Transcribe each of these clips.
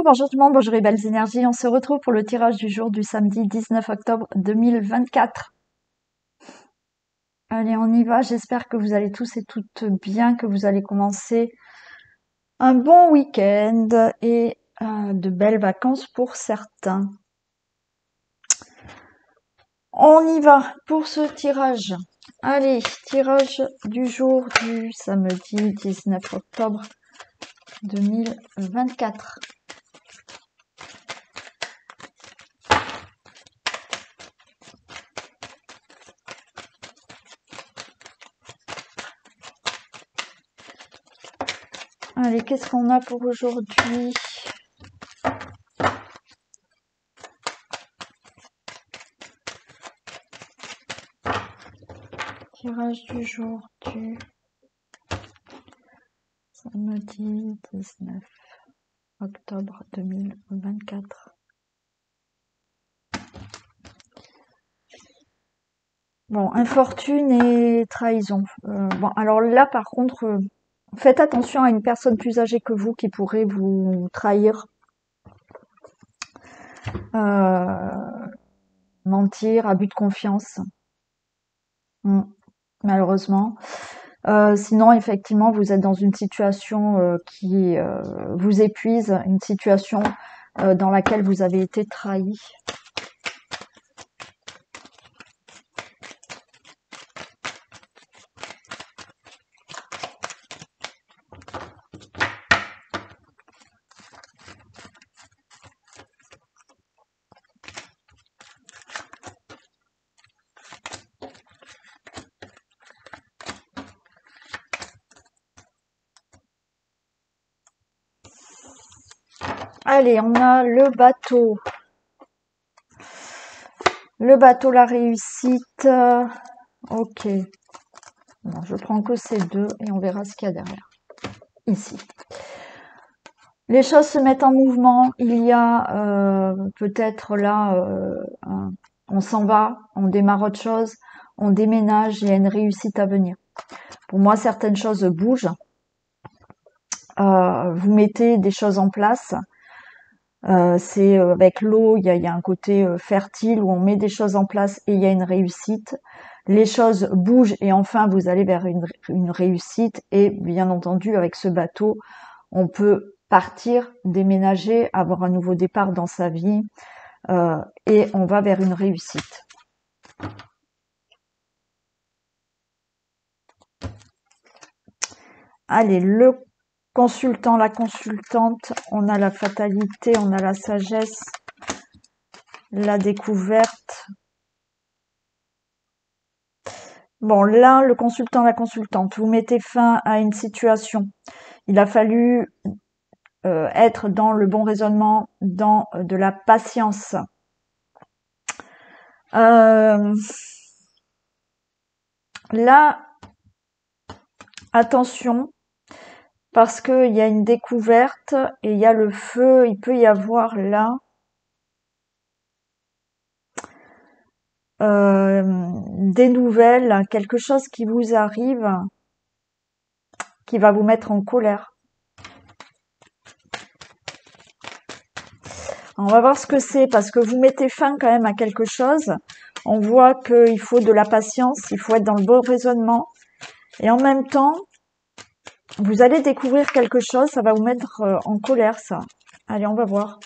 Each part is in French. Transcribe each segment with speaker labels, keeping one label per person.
Speaker 1: bonjour tout le monde, bonjour les belles énergies. On se retrouve pour le tirage du jour du samedi 19 octobre 2024. Allez, on y va. J'espère que vous allez tous et toutes bien, que vous allez commencer un bon week-end et de belles vacances pour certains. On y va pour ce tirage. Allez, tirage du jour du samedi 19 octobre 2024. Allez, qu'est-ce qu'on a pour aujourd'hui? Tirage du jour du samedi 19 octobre 2024. Bon, infortune et trahison. Bon, alors là, par contre, faites attention à une personne plus âgée que vous qui pourrait vous trahir, mentir, abus de confiance. Malheureusement. Sinon, effectivement, vous êtes dans une situation qui vous épuise, une situation dans laquelle vous avez été trahi. Allez, on a le bateau. Le bateau, la réussite. Ok. Bon, je prends que ces deux et on verra ce qu'il y a derrière. Ici. Les choses se mettent en mouvement. Il y a peut-être là, on s'en va, on démarre autre chose, on déménage, il y a une réussite à venir. Pour moi, certaines choses bougent. Vous mettez des choses en place. C'est avec l'eau, il y a un côté fertile où on met des choses en place et il y a une réussite. Les choses bougent et enfin vous allez vers une réussite. Et bien entendu, avec ce bateau, on peut partir, déménager, avoir un nouveau départ dans sa vie et on va vers une réussite. Allez, le consultant, la consultante, on a la fatalité, on a la sagesse, la découverte. Bon, là, le consultant, la consultante, vous mettez fin à une situation. Il a fallu être dans le bon raisonnement, dans de la patience. Là, attention, parce qu'il y a une découverte et il y a le feu, il peut y avoir là des nouvelles, quelque chose qui vous arrive, qui va vous mettre en colère. On va voir ce que c'est, parce que vous mettez fin quand même à quelque chose. On voit qu'il faut de la patience, il faut être dans le bon raisonnement. Et en même temps, vous allez découvrir quelque chose, ça va vous mettre en colère, ça. Allez, on va voir.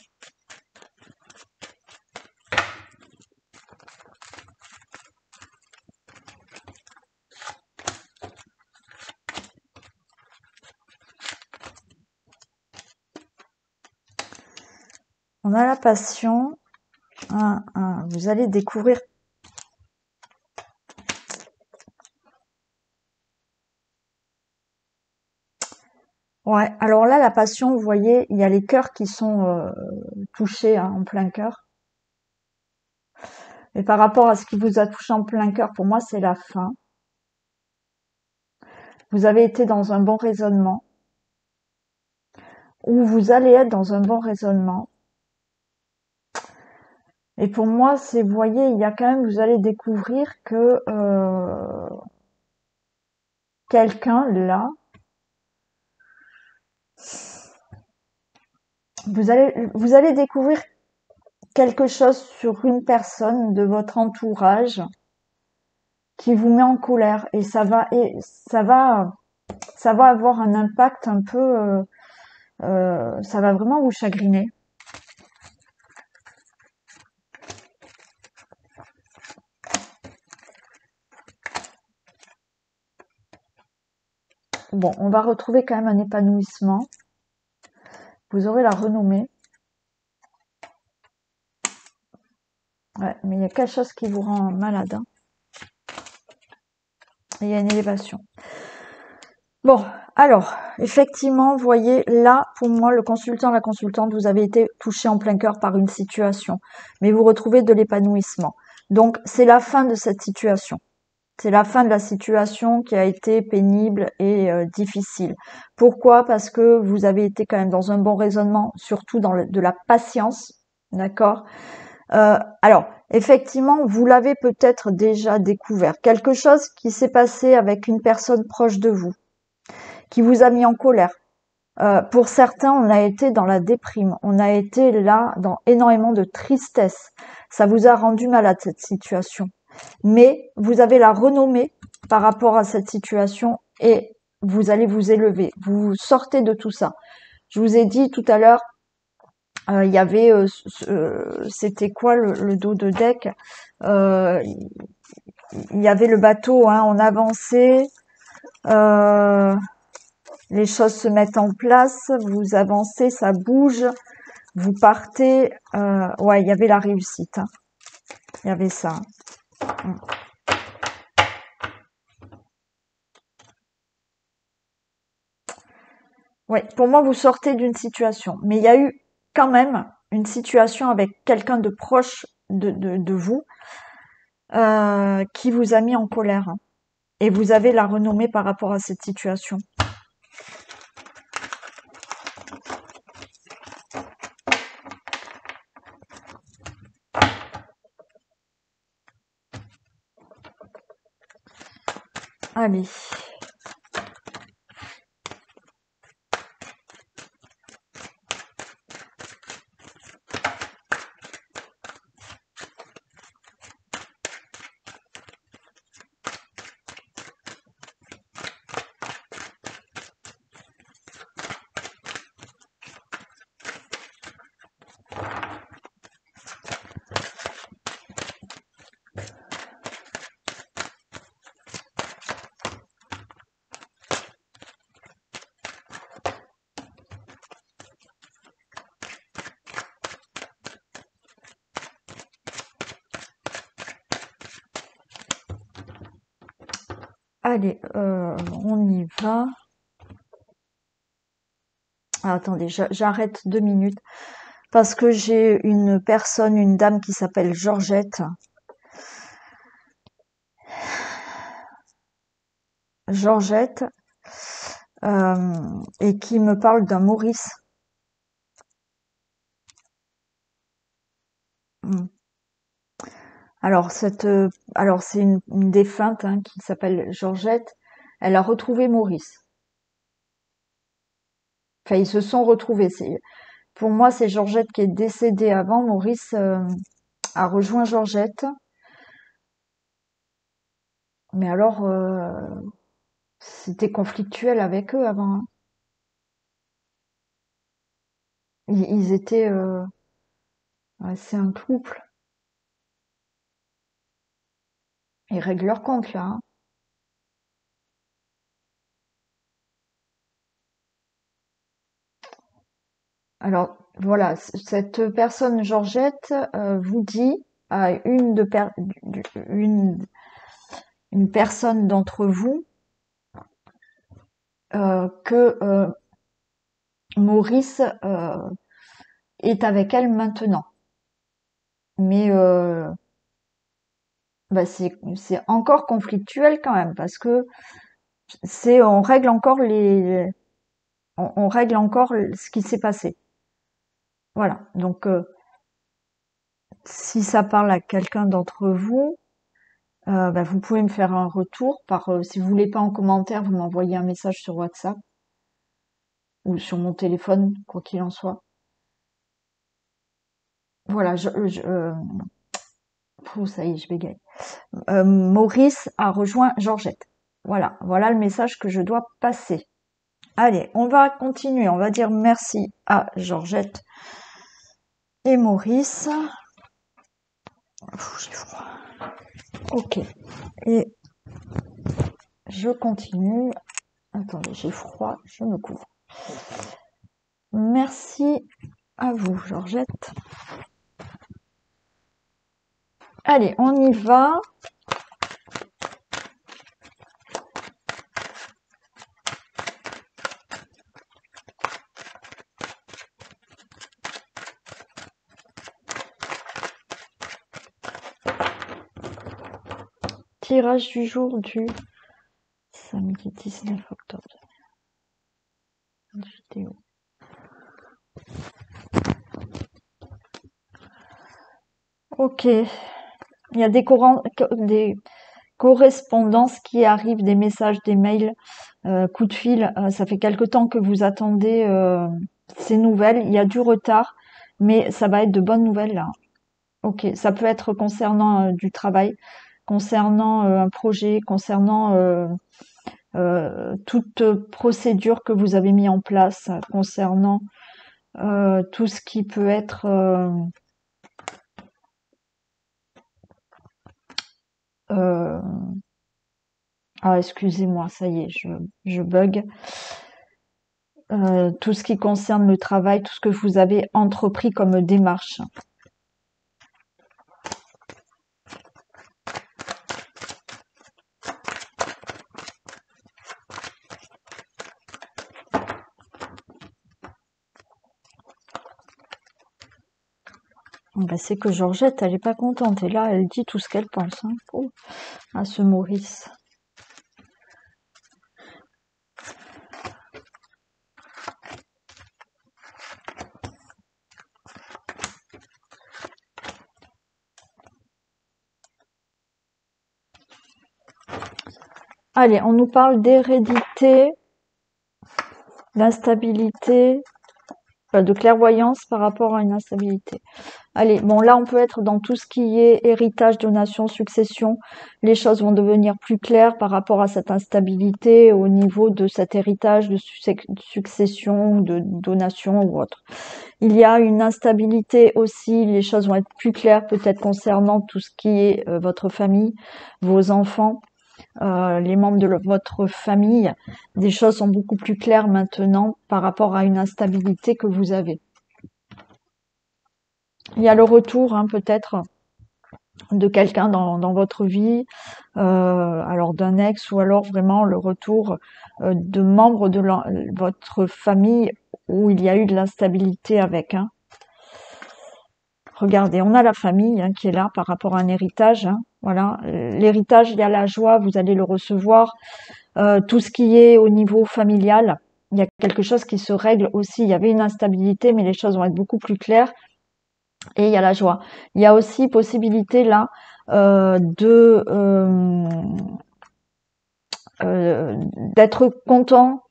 Speaker 1: On a la passion. Vous allez découvrir. Ouais, alors là, la passion, vous voyez, il y a les cœurs qui sont touchés en plein cœur. Et par rapport à ce qui vous a touché en plein cœur, pour moi, c'est la fin. Vous avez été dans un bon raisonnement. Ou vous allez être dans un bon raisonnement. Et pour moi, c'est, vous voyez, il y a quand même, vous allez découvrir que quelqu'un, là, vous allez découvrir quelque chose sur une personne de votre entourage qui vous met en colère et ça va avoir un impact un peu, ça va vraiment vous chagriner. Bon, on va retrouver quand même un épanouissement. Vous aurez la renommée. Ouais, mais il y a quelque chose qui vous rend malade, hein. Et il y a une élévation. Bon, alors, effectivement, vous voyez, là, pour moi, le consultant, la consultante, vous avez été touché en plein cœur par une situation, mais vous retrouvez de l'épanouissement. Donc, c'est la fin de cette situation. C'est la fin de la situation qui a été pénible et difficile. Pourquoi? Parce que vous avez été quand même dans un bon raisonnement, surtout dans de la patience, d'accord? Alors, effectivement, vous l'avez peut-être déjà découvert. Quelque chose qui s'est passé avec une personne proche de vous, qui vous a mis en colère. Pour certains, on a été dans la déprime, on a été là dans énormément de tristesse. Ça vous a rendu malade, cette situation. Mais vous avez la renommée par rapport à cette situation et vous allez vous élever. Vous sortez de tout ça. Je vous ai dit tout à l'heure, il y avait, c'était quoi le dos de deck? Il y avait le bateau, hein, on avançait, les choses se mettent en place, vous avancez, ça bouge, vous partez. Ouais, il y avait la réussite, hein. Il y avait ça. Ouais, pour moi, vous sortez d'une situation, mais il y a eu quand même une situation avec quelqu'un de proche de vous qui vous a mis en colère, hein. Et vous avez la renommée par rapport à cette situation. Allez. Allez, on y va. Ah, attendez, j'arrête 2 minutes parce que j'ai une personne, une dame qui s'appelle Georgette. Georgette, et qui me parle d'un Maurice. Hmm. Alors alors c'est une défunte, hein, qui s'appelle Georgette. Elle a retrouvé Maurice. Enfin, ils se sont retrouvés. Pour moi, c'est Georgette qui est décédée avant. Maurice a rejoint Georgette. Mais alors, c'était conflictuel avec eux avant, hein. Ils étaient, ouais, c'est un couple. Ils règlent leur compte là, hein. Alors voilà, cette personne Georgette vous dit à une, une personne d'entre vous que Maurice est avec elle maintenant. Mais bah c'est encore conflictuel quand même parce que c'est on règle encore on règle encore ce qui s'est passé. Voilà. Donc si ça parle à quelqu'un d'entre vous, bah, vous pouvez me faire un retour si vous voulez pas en commentaire, vous m'envoyez un message sur WhatsApp ou sur mon téléphone, quoi qu'il en soit. voilà, ça y est, je bégaye. Maurice a rejoint Georgette. Voilà, voilà le message que je dois passer. Allez, on va continuer. On va dire merci à Georgette et Maurice. J'ai froid. Ok. Et je continue. Attendez, j'ai froid, je me couvre. Merci à vous, Georgette. Allez, on y va. Tirage du jour du samedi 19 octobre. Vidéo. Ok. Il y a des correspondances qui arrivent, des messages, des mails, coups de fil. Ça fait quelque temps que vous attendez ces nouvelles. Il y a du retard, mais ça va être de bonnes nouvelles là. Ok, ça peut être concernant du travail, concernant un projet, concernant toute procédure que vous avez mis en place, concernant tout ce qui peut être ah, excusez-moi, ça y est, je bug. Tout ce qui concerne le travail, tout ce que vous avez entrepris comme démarche. Ben, c'est que Georgette, elle est pas contente. Et là, elle dit tout ce qu'elle pense. Hein. Oh, à ce Maurice. Allez, on nous parle d'hérédité, d'instabilité, de clairvoyance par rapport à une instabilité. Allez, bon là on peut être dans tout ce qui est héritage, donation, succession. Les choses vont devenir plus claires par rapport à cette instabilité au niveau de cet héritage de succession, de donation ou autre. Il y a une instabilité aussi, les choses vont être plus claires peut-être concernant tout ce qui est votre famille, vos enfants. Les membres de votre famille, des choses sont beaucoup plus claires maintenant par rapport à une instabilité que vous avez. Il y a le retour, hein, peut-être, de quelqu'un dans votre vie, alors d'un ex ou alors vraiment le retour de membres de votre famille où il y a eu de l'instabilité avec. Hein. Regardez, on a la famille hein, qui est là par rapport à un héritage. Hein. Voilà, l'héritage, il y a la joie, vous allez le recevoir. Tout ce qui est au niveau familial, il y a quelque chose qui se règle aussi. Il y avait une instabilité, mais les choses vont être beaucoup plus claires. Et il y a la joie. Il y a aussi possibilité là d'être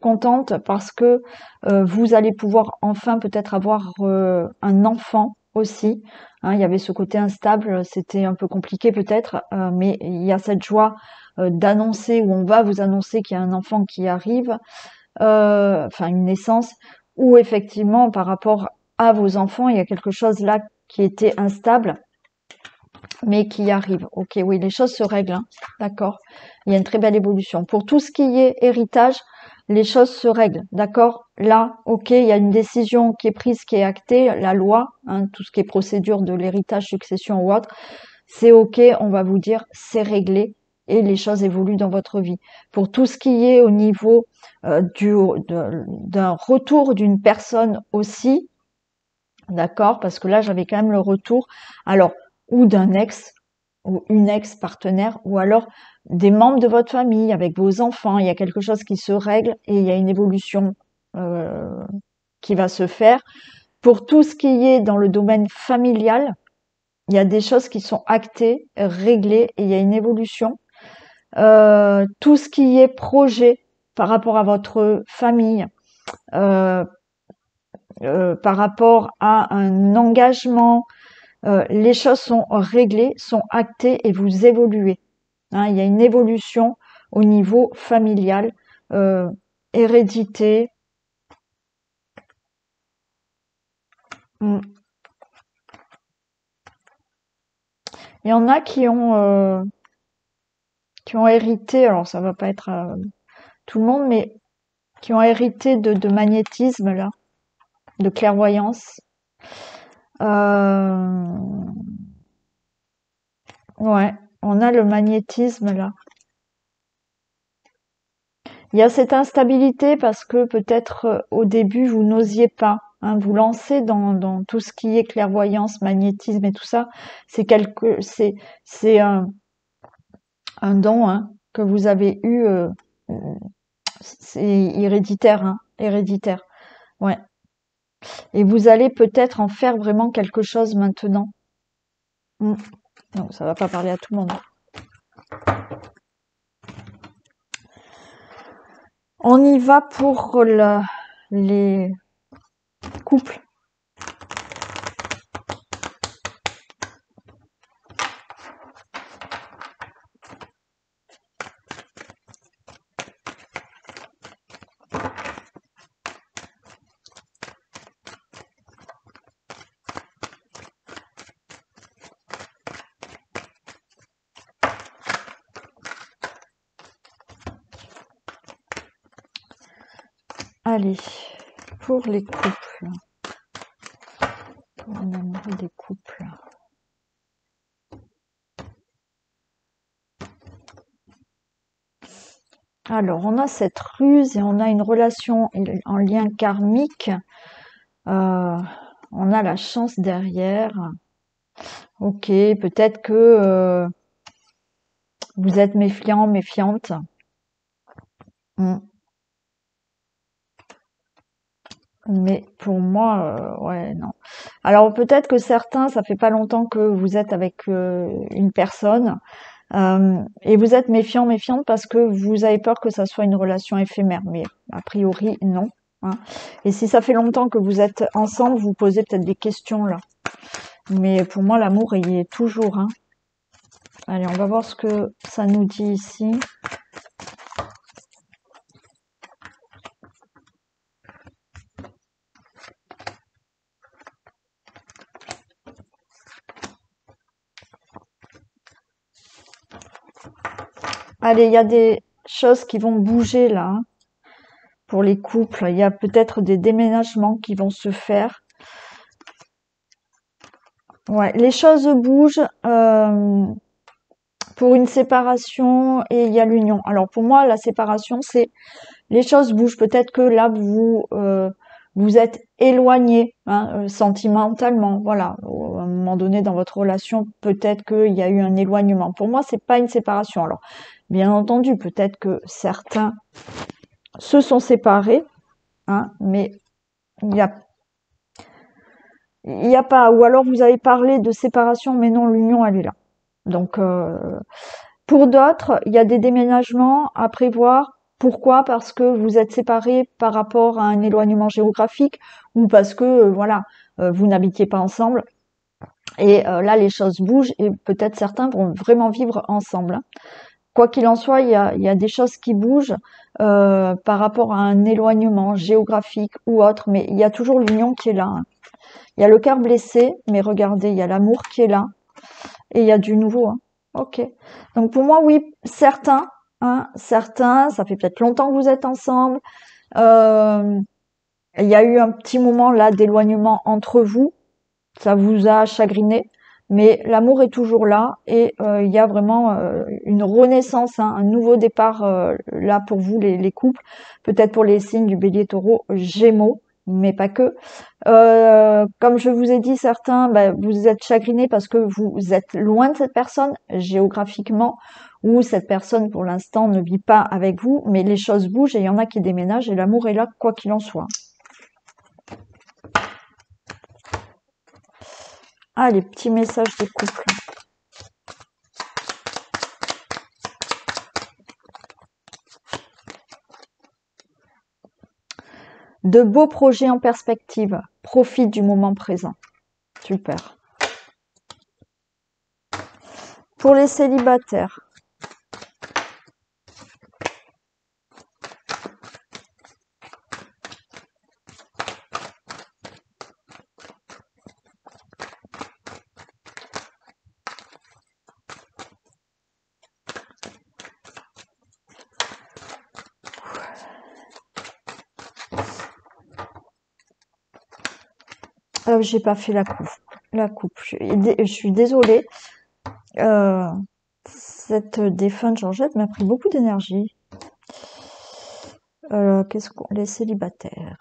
Speaker 1: contente parce que vous allez pouvoir enfin peut-être avoir un enfant aussi. Hein, il y avait ce côté instable, c'était un peu compliqué peut-être, mais il y a cette joie d'annoncer, où on va vous annoncer qu'il y a un enfant qui arrive, enfin une naissance, ou effectivement par rapport à vos enfants, il y a quelque chose là qui était instable, mais qui arrive. Ok, oui, les choses se règlent, hein, d'accord. Il y a une très belle évolution. Pour tout ce qui est héritage, les choses se règlent, d'accord. Là, ok, il y a une décision qui est prise, qui est actée, la loi, hein, tout ce qui est procédure de l'héritage, succession ou autre, c'est ok, on va vous dire, c'est réglé et les choses évoluent dans votre vie. Pour tout ce qui est au niveau d'un retour d'une personne aussi, d'accord, parce que là j'avais quand même le retour, alors ou d'un ex ou une ex-partenaire, ou alors des membres de votre famille avec vos enfants, il y a quelque chose qui se règle et il y a une évolution qui va se faire. Pour tout ce qui est dans le domaine familial, il y a des choses qui sont actées, réglées et il y a une évolution. Tout ce qui est projet par rapport à votre famille, par rapport à un engagement, les choses sont réglées, sont actées et vous évoluez. Hein, il y a une évolution au niveau familial, hérédité. Mm. Il y en a qui ont hérité, alors ça va pas être tout le monde, mais qui ont hérité de magnétisme là, de clairvoyance. Ouais, on a le magnétisme là. Il y a cette instabilité parce que peut-être au début vous n'osiez pas hein, vous lancer dans tout ce qui est clairvoyance, magnétisme et tout ça. C'est un don hein, que vous avez eu. C'est héréditaire, hein, héréditaire. Ouais. Et vous allez peut-être en faire vraiment quelque chose maintenant. Mm. Donc ça va pas parler à tout le monde. On y va pour les couples. Allez, pour les couples. Pour un amoureux des couples. Alors, on a cette ruse et on a une relation en lien karmique. On a la chance derrière. Ok, peut-être que vous êtes méfiant, méfiante. Mm. Mais pour moi, ouais, non. Alors peut-être que certains, ça fait pas longtemps que vous êtes avec une personne et vous êtes méfiant, méfiante parce que vous avez peur que ça soit une relation éphémère. Mais a priori, non. Hein. Et si ça fait longtemps que vous êtes ensemble, vous posez peut-être des questions là. Mais pour moi, l'amour, il y est toujours. Hein. Allez, on va voir ce que ça nous dit ici. Allez, il y a des choses qui vont bouger là. Hein, pour les couples, il y a peut-être des déménagements qui vont se faire. Ouais, les choses bougent pour une séparation et il y a l'union. Alors pour moi, la séparation, c'est les choses bougent. Peut-être que là, vous êtes éloigné hein, sentimentalement. Voilà, à un moment donné dans votre relation, peut-être qu'il y a eu un éloignement. Pour moi, c'est pas une séparation. Alors, bien entendu, peut-être que certains se sont séparés, hein, mais il y a il n'y a pas, ou alors vous avez parlé de séparation, mais non, l'union, elle est là. Donc, pour d'autres, il y a des déménagements à prévoir. Pourquoi? Parce que vous êtes séparés par rapport à un éloignement géographique ou parce que, voilà, vous n'habitiez pas ensemble. Et là, les choses bougent et peut-être certains vont vraiment vivre ensemble. Hein. Quoi qu'il en soit, il y a des choses qui bougent par rapport à un éloignement géographique ou autre, mais il y a toujours l'union qui est là. Hein. Il y a le cœur blessé, mais regardez, il y a l'amour qui est là et il y a du nouveau. Hein. Ok. Donc pour moi, oui, certains, hein, certains, ça fait peut-être longtemps que vous êtes ensemble. Euh, il y a eu un petit moment là d'éloignement entre vous, ça vous a chagriné, mais l'amour est toujours là et il y a vraiment une renaissance, hein, un nouveau départ là pour vous les couples, peut-être pour les signes du Bélier, Taureau, Gémeaux, mais pas que. Comme je vous ai dit, certains, vous êtes chagrinés parce que vous êtes loin de cette personne géographiquement ou cette personne pour l'instant ne vit pas avec vous, mais les choses bougent et il y en a qui déménagent et l'amour est là quoi qu'il en soit. Ah, les petits messages des couples. De beaux projets en perspective. Profite du moment présent. Super. Pour les célibataires. J'ai pas fait la coupe. Je suis désolée. Cette défunte Georgette m'a pris beaucoup d'énergie. Qu'est-ce qu'on... Les célibataires.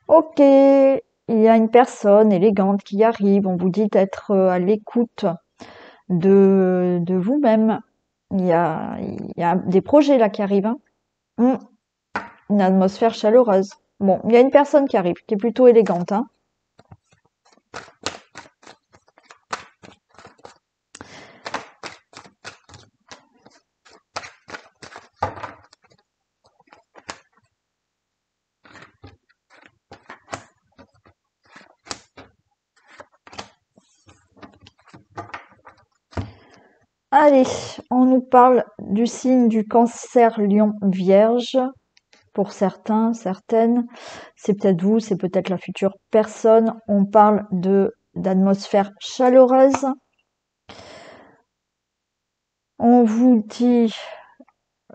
Speaker 1: Ok, il y a une personne élégante qui arrive. On vous dit d'être à l'écoute de vous-même. Il y a des projets là qui arrivent. Hein. Une atmosphère chaleureuse. Bon, il y a une personne qui arrive, qui est plutôt élégante. Hein. Allez, on nous parle du signe du Cancer Lion Vierge. Pour certains, certaines, c'est peut-être vous, c'est peut-être la future personne. On parle d'atmosphère chaleureuse. On vous dit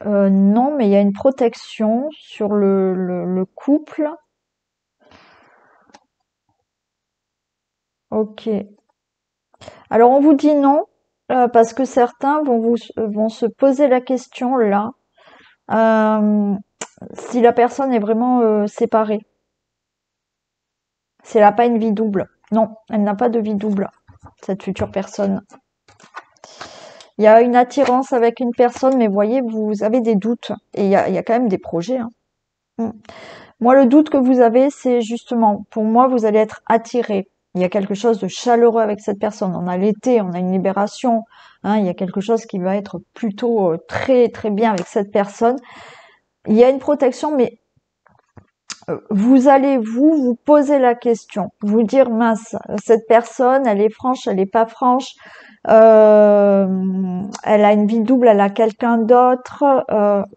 Speaker 1: non, mais il y a une protection sur le couple. Ok. Alors on vous dit non parce que certains vont se poser la question là si la personne est vraiment séparée. Si elle n'a pas une vie double. Non, elle n'a pas de vie double, cette future personne. Il y a une attirance avec une personne, mais vous voyez, vous avez des doutes. Et il y a quand même des projets. Hein. Moi, le doute que vous avez, c'est justement, pour moi, vous allez être attiré. Il y a quelque chose de chaleureux avec cette personne. On a l'été, on a une libération. Hein, il y a quelque chose qui va être plutôt très, très bien avec cette personne. Il y a une protection, mais vous allez vous poser la question, vous dire mince, cette personne, elle est franche, elle est pas franche, elle a une vie double, elle a quelqu'un d'autre,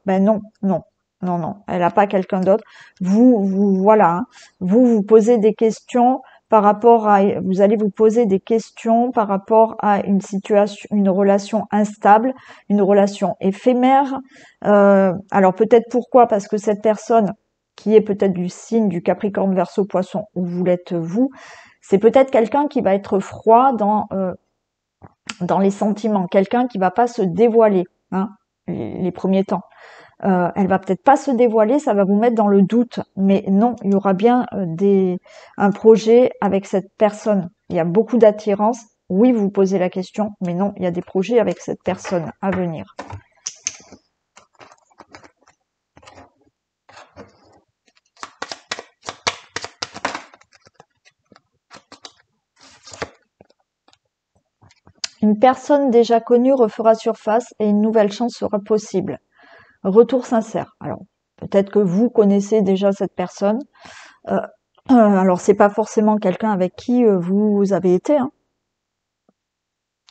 Speaker 1: ben non, non, non, non, elle a pas quelqu'un d'autre. Voilà, hein. Vous posez des questions par rapport à, vous allez vous poser des questions par rapport à une situation, une relation instable, une relation éphémère. Alors peut-être pourquoi? Parce que cette personne qui est peut-être du signe du Capricorne, Verseau, Poisson, où vous l'êtes vous, c'est peut-être quelqu'un qui va être froid dans les sentiments, quelqu'un qui va pas se dévoiler, hein, les premiers temps. Elle va peut-être pas se dévoiler, ça va vous mettre dans le doute, mais non, il y aura bien un projet avec cette personne. Il y a beaucoup d'attirance. Oui, vous vous posez la question, mais non, il y a des projets avec cette personne à venir. Une personne déjà connue refera surface et une nouvelle chance sera possible. Retour sincère. Alors, peut-être que vous connaissez déjà cette personne. Alors, c'est pas forcément quelqu'un avec qui vous avez été hein,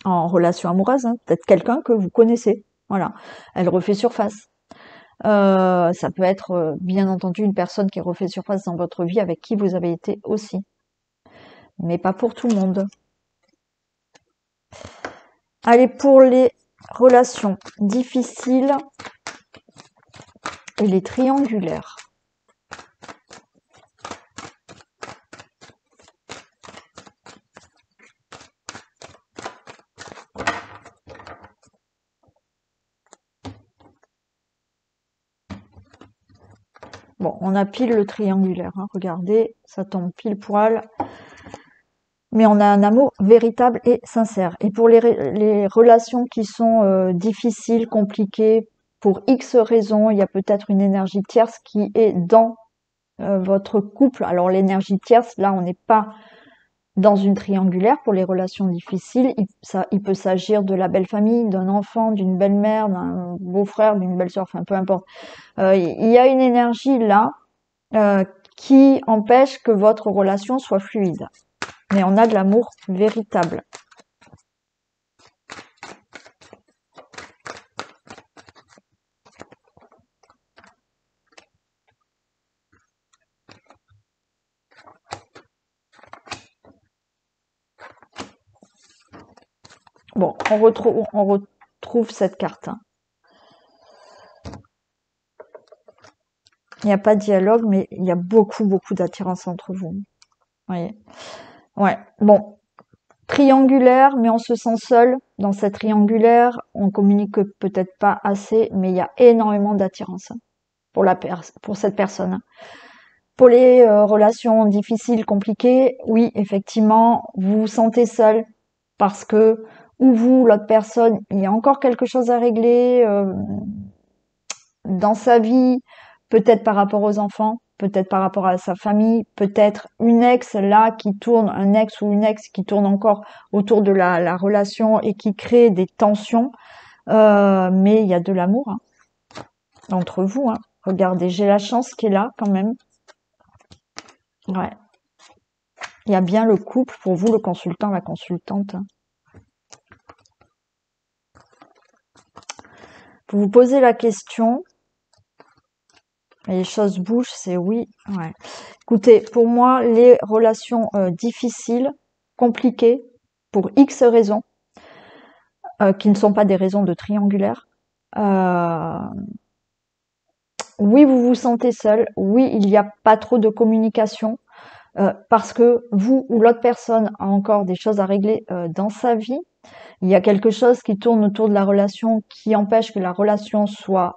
Speaker 1: en relation amoureuse. Hein. Peut-être quelqu'un que vous connaissez. Voilà. Elle refait surface. Ça peut être, bien entendu, une personne qui refait surface dans votre vie avec qui vous avez été aussi. Mais pas pour tout le monde. Allez, pour les relations difficiles et les triangulaires. Bon, on a pile le triangulaire, hein. Regardez, ça tombe pile poil. Mais on a un amour véritable et sincère. Et pour les relations qui sont difficiles, compliquées, pour X raisons, il y a peut-être une énergie tierce qui est dans votre couple. Alors l'énergie tierce, là, on n'est pas dans une triangulaire pour les relations difficiles. Il peut s'agir de la belle famille, d'un enfant, d'une belle-mère, d'un beau-frère, d'une belle-sœur, enfin peu importe. Il y a une énergie là qui empêche que votre relation soit fluide. Mais on a de l'amour véritable. Bon, on retrouve cette carte. Hein. Il n'y a pas de dialogue, mais il y a beaucoup d'attirance entre vous. Vous voyez. Ouais, bon. Triangulaire, mais on se sent seul. Dans cette triangulaire, on communique peut-être pas assez, mais il y a énormément d'attirance pour cette personne. Pour les relations difficiles, compliquées, oui, effectivement, vous vous sentez seul parce que ou vous, l'autre personne, il y a encore quelque chose à régler dans sa vie, peut-être par rapport aux enfants, peut-être par rapport à sa famille, peut-être une ex là qui tourne, un ex ou une ex qui tourne encore autour de la relation et qui crée des tensions. Mais il y a de l'amour hein, entre vous. Hein. Regardez, j'ai la chance qui est là quand même. Ouais. Il y a bien le couple pour vous, le consultant, la consultante. Vous vous posez la question. Et les choses bougent, c'est oui. Ouais. Écoutez, pour moi, les relations difficiles, compliquées, pour X raisons, qui ne sont pas des raisons de triangulaire, oui, vous vous sentez seul. Oui, il n'y a pas trop de communication. Parce que vous ou l'autre personne a encore des choses à régler dans sa vie. Il y a quelque chose qui tourne autour de la relation qui empêche que la relation soit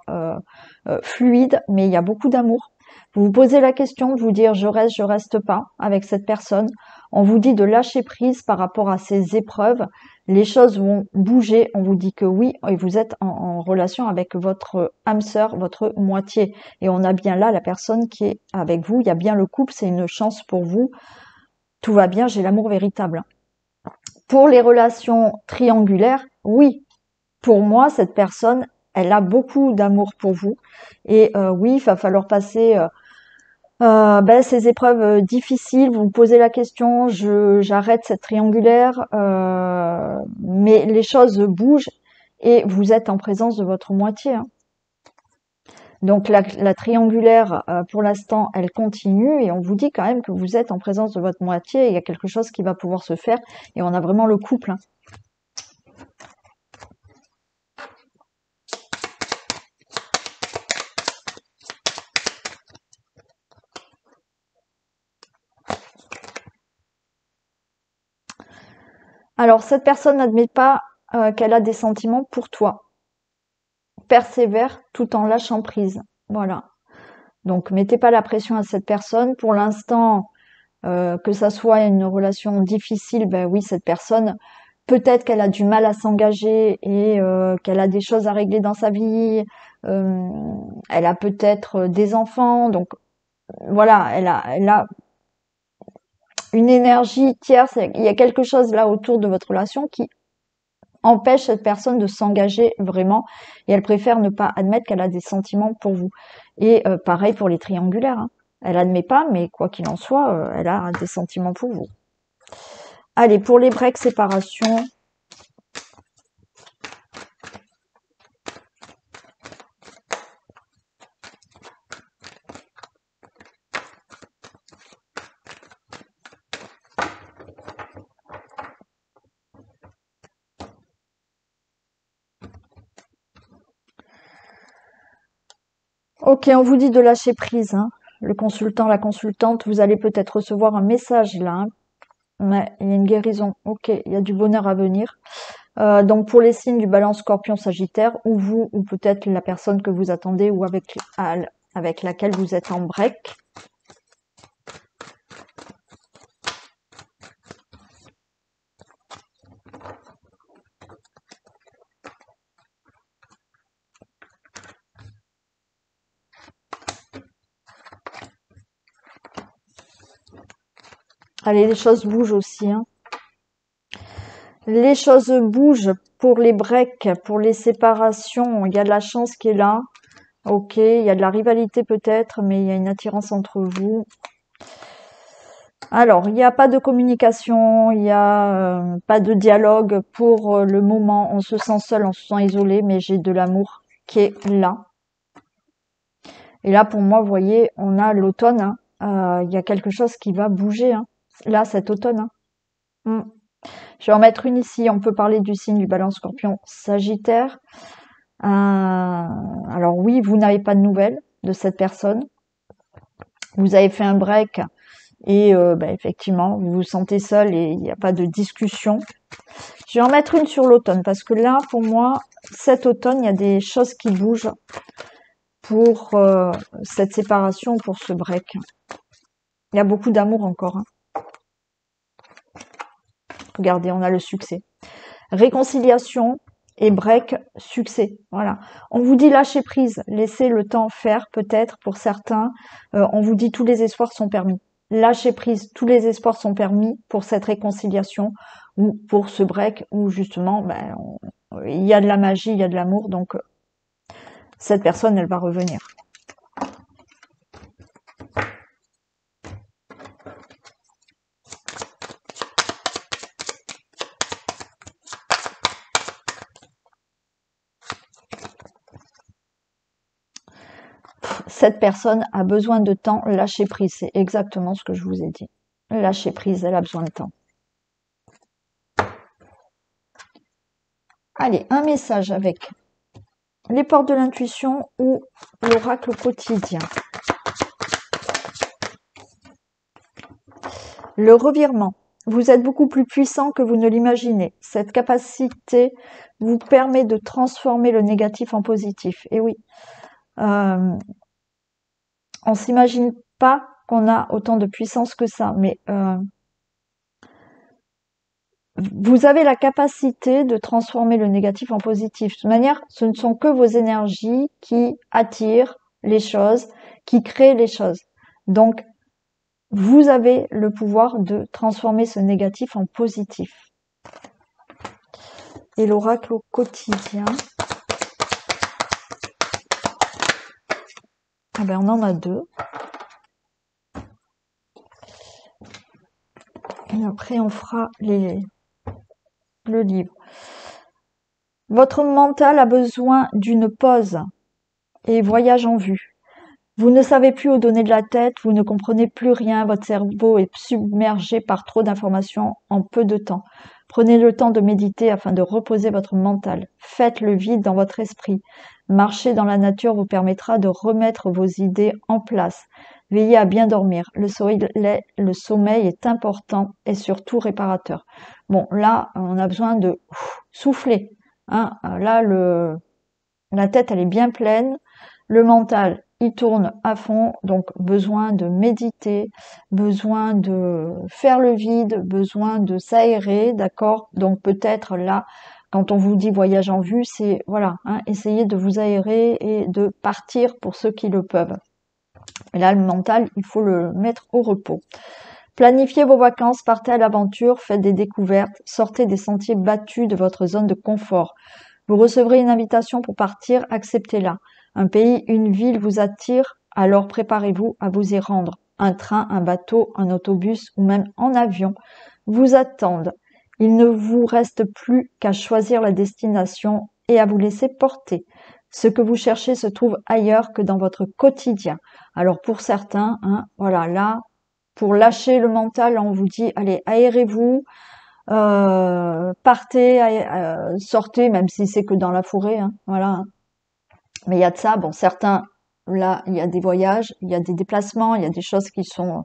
Speaker 1: fluide, mais il y a beaucoup d'amour. Vous vous posez la question de vous dire je reste pas avec cette personne. On vous dit de lâcher prise par rapport à ces épreuves. Les choses vont bouger. On vous dit que oui, et vous êtes en relation avec votre âme sœur, votre moitié. Et on a bien là la personne qui est avec vous. Il y a bien le couple, c'est une chance pour vous. Tout va bien, j'ai l'amour véritable. Pour les relations triangulaires, oui. Pour moi, cette personne, elle a beaucoup d'amour pour vous. Et oui, il va falloir passer ces épreuves difficiles. Vous vous posez la question, j'arrête cette triangulaire, mais les choses bougent et vous êtes en présence de votre moitié. Hein. Donc la triangulaire, pour l'instant, elle continue et on vous dit quand même que vous êtes en présence de votre moitié. Il y a quelque chose qui va pouvoir se faire et on a vraiment le couple. Hein. Alors cette personne n'admet pas qu'elle a des sentiments pour toi. Persévère tout en lâchant prise. Voilà. Donc mettez pas la pression à cette personne. Pour l'instant, que ça soit une relation difficile, ben oui, cette personne, peut-être qu'elle a du mal à s'engager et qu'elle a des choses à régler dans sa vie. Elle a peut-être des enfants, donc voilà, elle a une énergie tierce. Il y a quelque chose là autour de votre relation qui empêche cette personne de s'engager vraiment et elle préfère ne pas admettre qu'elle a des sentiments pour vous. Et pareil pour les triangulaires. Hein. Elle admet pas, mais quoi qu'il en soit, elle a des sentiments pour vous. Allez, pour les breaks séparation. Ok, on vous dit de lâcher prise. Hein. Le consultant, la consultante, vous allez peut-être recevoir un message là. Hein. Ouais, il y a une guérison. Ok, il y a du bonheur à venir. Donc pour les signes du Balance, Scorpion, Sagittaire, ou vous, ou peut-être la personne que vous attendez, ou avec laquelle vous êtes en break. Allez, les choses bougent aussi. Hein. Les choses bougent pour les breaks, pour les séparations. Il y a de la chance qui est là. Ok, il y a de la rivalité peut-être, mais il y a une attirance entre vous. Alors, il n'y a pas de communication, il n'y a pas de dialogue pour le moment. On se sent seul, on se sent isolé, mais j'ai de l'amour qui est là. Et là, pour moi, vous voyez, on a l'automne. Hein. Il y a quelque chose qui va bouger. Hein. Là, cet automne. Hein. Je vais en mettre une ici. On peut parler du signe du Balance, Scorpion, Sagittaire. Alors oui, vous n'avez pas de nouvelles de cette personne. Vous avez fait un break et effectivement, vous vous sentez seul et il n'y a pas de discussion. Je vais en mettre une sur l'automne parce que là, pour moi, cet automne, il y a des choses qui bougent pour cette séparation, pour ce break. Il y a beaucoup d'amour encore. Hein. Regardez, on a le succès. Réconciliation et break, succès. Voilà. On vous dit lâcher prise, laissez le temps faire peut-être pour certains. On vous dit tous les espoirs sont permis. Lâcher prise, tous les espoirs sont permis pour cette réconciliation ou pour ce break où justement il y a de la magie, il y a de l'amour. Donc cette personne, elle va revenir. Cette personne a besoin de temps, lâcher prise. C'est exactement ce que je vous ai dit. Lâcher prise, elle a besoin de temps. Allez, un message avec les portes de l'intuition ou l'oracle quotidien. Le revirement. Vous êtes beaucoup plus puissant que vous ne l'imaginez. Cette capacité vous permet de transformer le négatif en positif. Et oui, on s'imagine pas qu'on a autant de puissance que ça, mais vous avez la capacité de transformer le négatif en positif. De toute manière, ce ne sont que vos énergies qui attirent les choses, qui créent les choses. Donc, vous avez le pouvoir de transformer ce négatif en positif. Et l'oracle au quotidien. Ah ben, on en a deux. Et après, on fera le livre. Votre mental a besoin d'une pause et voyage en vue. Vous ne savez plus où donner de la tête, vous ne comprenez plus rien, votre cerveau est submergé par trop d'informations en peu de temps. Prenez le temps de méditer afin de reposer votre mental. Faites le vide dans votre esprit. Marcher dans la nature vous permettra de remettre vos idées en place. Veillez à bien dormir. Le sommeil est important et surtout réparateur. Bon, là, on a besoin de souffler. Hein. Là, la tête, elle est bien pleine. Le mental, il tourne à fond, donc besoin de méditer, besoin de faire le vide, besoin de s'aérer, d'accord? Donc peut-être là, quand on vous dit voyage en vue, c'est voilà, hein, essayez de vous aérer et de partir pour ceux qui le peuvent. Et là, le mental, il faut le mettre au repos. Planifiez vos vacances, partez à l'aventure, faites des découvertes, sortez des sentiers battus de votre zone de confort. Vous recevrez une invitation pour partir, acceptez-la. Un pays, une ville vous attire, alors préparez-vous à vous y rendre. Un train, un bateau, un autobus ou même en avion vous attendent. Il ne vous reste plus qu'à choisir la destination et à vous laisser porter. Ce que vous cherchez se trouve ailleurs que dans votre quotidien. Alors pour certains, hein, voilà, là, pour lâcher le mental, on vous dit, allez, aérez-vous, partez, sortez, même si c'est que dans la forêt, hein, voilà. Hein. Mais il y a de ça, bon, certains, là, il y a des voyages, il y a des déplacements, il y a des choses qui sont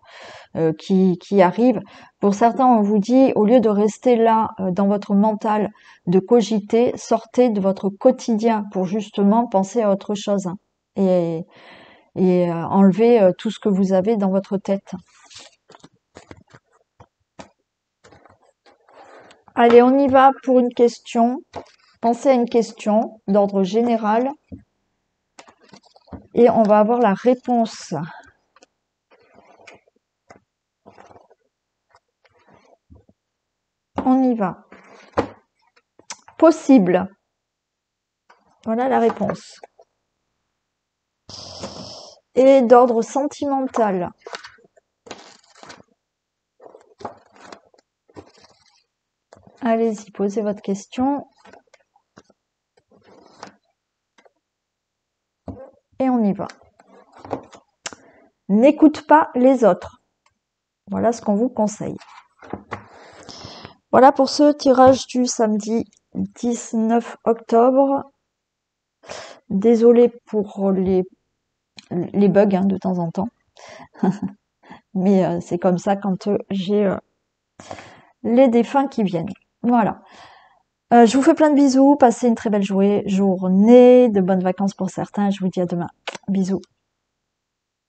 Speaker 1: qui arrivent. Pour certains, on vous dit, au lieu de rester là dans votre mental, de cogiter, sortez de votre quotidien pour justement penser à autre chose hein, et enlever tout ce que vous avez dans votre tête. Allez, on y va pour une question. Pensez à une question d'ordre général et on va avoir la réponse. On y va. Possible. Voilà la réponse. Et d'ordre sentimental. Allez-y, posez votre question. Et on y va. N'écoute pas les autres. Voilà ce qu'on vous conseille. Voilà pour ce tirage du samedi 19 octobre. Désolée pour les bugs hein, de temps en temps. Mais c'est comme ça quand j'ai les défunts qui viennent. Voilà. Je vous fais plein de bisous. Passez une très belle journée, de bonnes vacances pour certains. Je vous dis à demain. Bisous.